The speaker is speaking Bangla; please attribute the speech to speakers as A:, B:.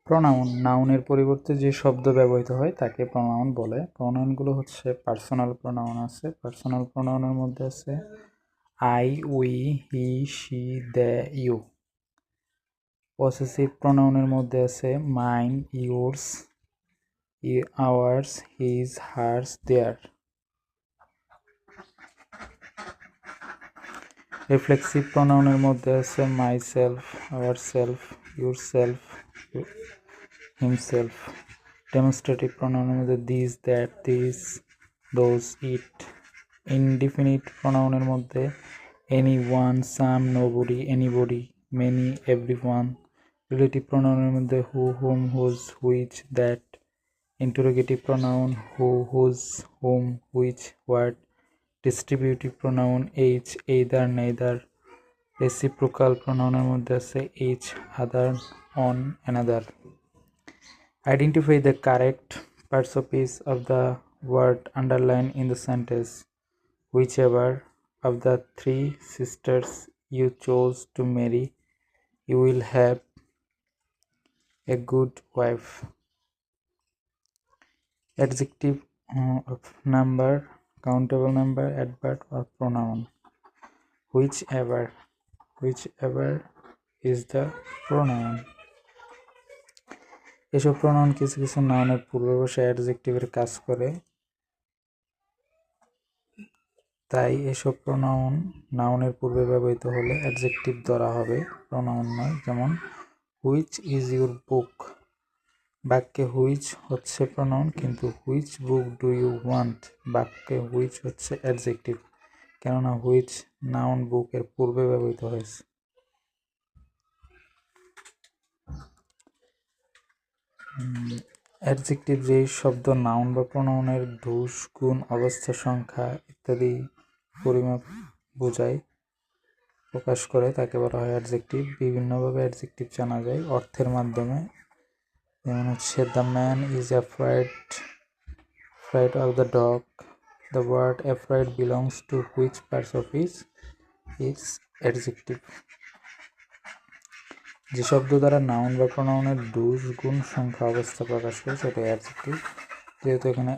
A: প্রোনাউন নাউনের পরিবর্তে যে শব্দ ব্যবহৃত হয় তাকে প্রোনাউন বলে। প্রোনাউনগুলো হচ্ছে পার্সোনাল প্রোনাউন আছে। পার্সোনাল প্রোনাউনের মধ্যে আছে I, we, he, she, they, you. Possessive প্রোনাউনের মধ্যে আছে mine, yours, ours, his, hers, their. Reflexive প্রোনাউনের মধ্যে আছে myself, ourself, yourself, himself. Demonstrative প্রোনাউনের মধ্যে this, that, this, those, it. Indefinite প্রোনাউনের মধ্যে any, one, some, nobody, anybody, many, everyone. Relative প্রোনাউনের মধ্যে who, whom, whose, which, that. Interrogative pronoun who, whose, whom, which, what. Distributive pronoun each, either, neither. Reciprocal প্রোনাউনের মধ্যে আছে each, other, one, another. Identify the correct participles of the word underlined in the sentence. Whichever of the three sisters you chose to marry, you will have a good wife. Adjective of number, countable number, adverb or pronoun. Whichever is the pronoun. এসব প্রোনাউন কিছু কিছু নাউনের পূর্বে বসে অ্যাডজেক্টিভের কাজ করে, তাই এসব প্রোনাউন নাউনের পূর্বে ব্যবহৃত হলে অ্যাডজেক্টিভ ধরা হবে, প্রোনাউন নয়। যেমন হুইচ ইজ ইউর বুক। বাক্যে হুইচ হচ্ছে প্রোনাউন, কিন্তু which book do you want বাক্যে হুইচ হচ্ছে অ্যাডজেক্টিভ, কেননা হুইচ নাউন বুকের পূর্বে ব্যবহৃত হয়েছে। অ্যাডজেক্টিভ যেই শব্দ নাউন বা প্রোনাউনের ধূস, গুণ, অবস্থা, সংখ্যা ইত্যাদি পরিমাপ বোঝায়, প্রকাশ করে, তাকে বলা হয় অ্যাডজেক্টিভ। বিভিন্নভাবে অ্যাডজেক্টিভ জানা যায় অর্থের মাধ্যমে। যেমন হচ্ছে the man is afraid of the dog. The word afraid belongs to which parts of its adjective. যে শব্দ দ্বারা নাউন বা প্রোনাউনের ধূস, গুণ, সংখ্যা, অবস্থা প্রকাশ করে সেটা অ্যাডজেক্টিভ। যেহেতু এখানে